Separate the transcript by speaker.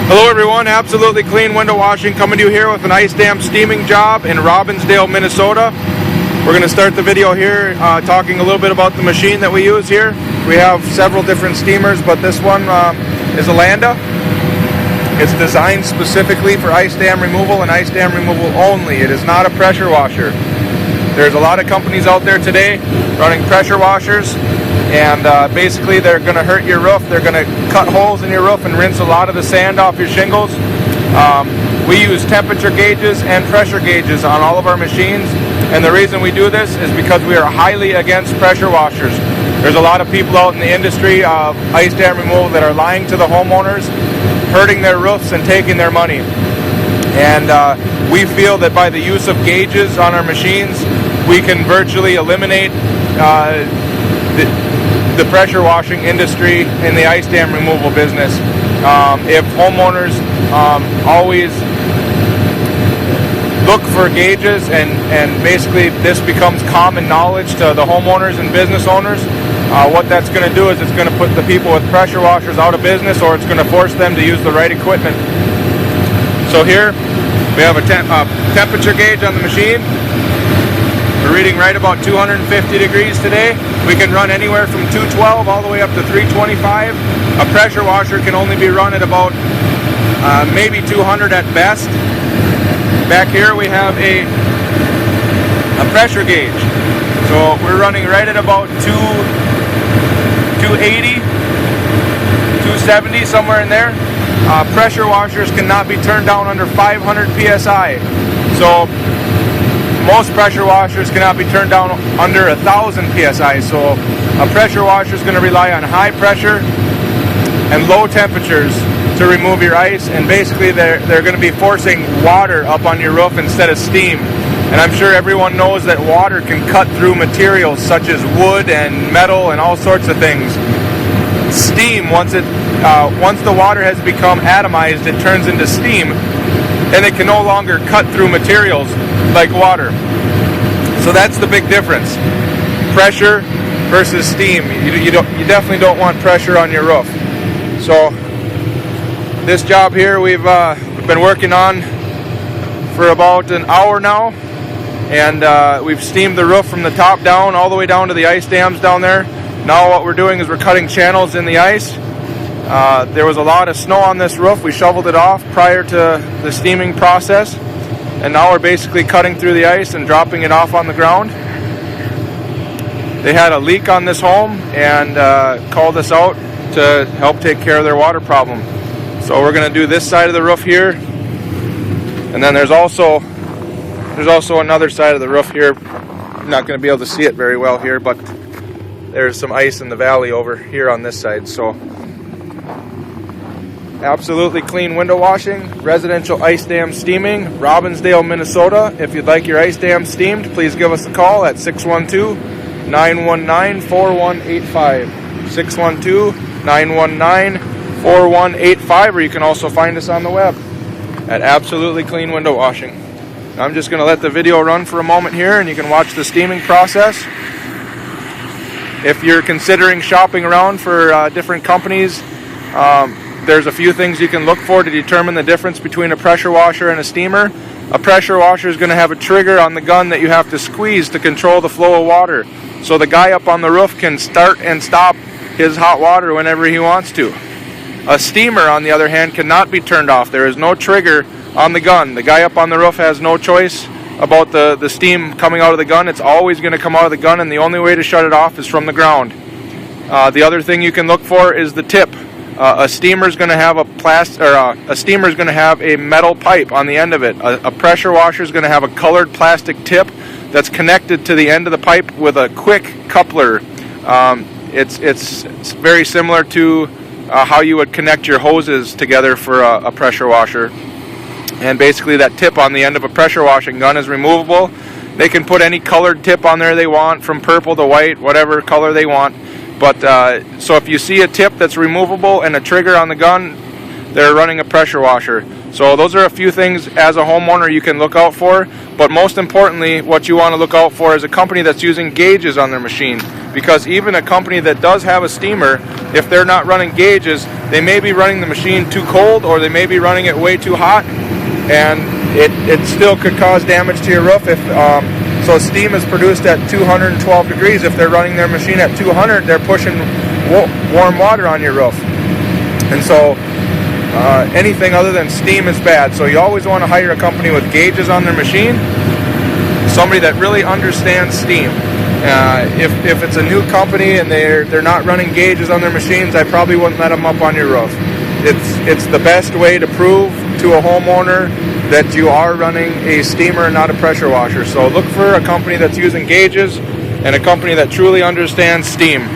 Speaker 1: Hello everyone, Absolutely Clean Window Washing coming to you here with an ice dam steaming job in Robbinsdale, Minnesota. We're going to start the video here talking a little bit about the machine that we use here. We have several different steamers, but this one is a Landa. It's designed specifically for ice dam removal and ice dam removal only. It is not a pressure washer. There's a lot of companies out there today running pressure washers, and basically they're going to hurt your roof. They're going to cut holes in your roof and rinse a lot of the sand off your shingles. We use temperature gauges and pressure gauges on all of our machines, and the reason we do this is because we are highly against pressure washers. There's a lot of people out in the industry of ice dam removal that are lying to the homeowners, hurting their roofs and taking their money. And we feel that by the use of gauges on our machines, we can virtually eliminate the pressure washing industry in the ice dam removal business. If homeowners always look for gauges and basically this becomes common knowledge to the homeowners and business owners, what that's going to do is it's going to put the people with pressure washers out of business, or it's going to force them to use the right equipment. So here we have a temperature gauge on the machine. We're reading right about 250 degrees today. We can run anywhere from 212 all the way up to 325. A pressure washer can only be run at about maybe 200 at best. Back here we have a pressure gauge. So we're running right at about 280, 270, somewhere in there. Pressure washers cannot be turned down under 500 psi. So most pressure washers cannot be turned down under 1,000 psi. So a pressure washer is going to rely on high pressure and low temperatures to remove your ice, and basically they're going to be forcing water up on your roof instead of steam. And I'm sure everyone knows that water can cut through materials such as wood and metal and all sorts of things. Steam, once the water has become atomized, it turns into steam, and it can no longer cut through materials like water. So that's the big difference: pressure versus steam. You definitely don't want pressure on your roof. So this job here we've been working on for about an hour now, and we've steamed the roof from the top down all the way down to the ice dams down there. Now what we're doing is we're cutting channels in the ice. There was a lot of snow on this roof. We shoveled it off prior to the steaming process, and now we're basically cutting through the ice and dropping it off on the ground. They had a leak on this home and called us out to help take care of their water problem. So we're going to do this side of the roof here, and then there's also another side of the roof here. I'm not going to be able to see it very well here, but there's some ice in the valley over here on this side. So Absolutely Clean Window Washing, residential ice dam steaming, Robbinsdale, Minnesota. If you'd like your ice dam steamed, please give us a call at 612-919-4185. 612-919-4185, or you can also find us on the web at Absolutely Clean Window Washing. I'm just going to let the video run for a moment here, and you can watch the steaming process. If you're considering shopping around for different companies, there's a few things you can look for to determine the difference between a pressure washer and a steamer. A pressure washer is going to have a trigger on the gun that you have to squeeze to control the flow of water, so the guy up on the roof can start and stop his hot water whenever he wants to. A steamer, on the other hand, cannot be turned off. There is no trigger on the gun. The guy up on the roof has no choice about the steam coming out of the gun. It's always going to come out of the gun, and the only way to shut it off is from the ground. The other thing you can look for is the tip. A steamer is going to have a metal pipe on the end of it. A pressure washer is going to have a colored plastic tip that's connected to the end of the pipe with a quick coupler. It's very similar to how you would connect your hoses together for a pressure washer. And basically that tip on the end of a pressure washing gun is removable. They can put any colored tip on there they want, from purple to white, whatever color they want. But so if you see a tip that's removable and a trigger on the gun, they're running a pressure washer. So those are a few things as a homeowner you can look out for. But most importantly, what you want to look out for is a company that's using gauges on their machine. because even a company that does have a steamer, if they're not running gauges, they may be running the machine too cold, or they may be running it way too hot, and it still could cause damage to your roof. If so steam is produced at 212 degrees. If they're running their machine at 200, they're pushing warm water on your roof. And so anything other than steam is bad. So you always want to hire a company with gauges on their machine, somebody that really understands steam. If it's a new company and they're not running gauges on their machines, I probably wouldn't let them up on your roof. It's the best way to prove to a homeowner that you are running a steamer and not a pressure washer. So look for a company that's using gauges and a company that truly understands steam.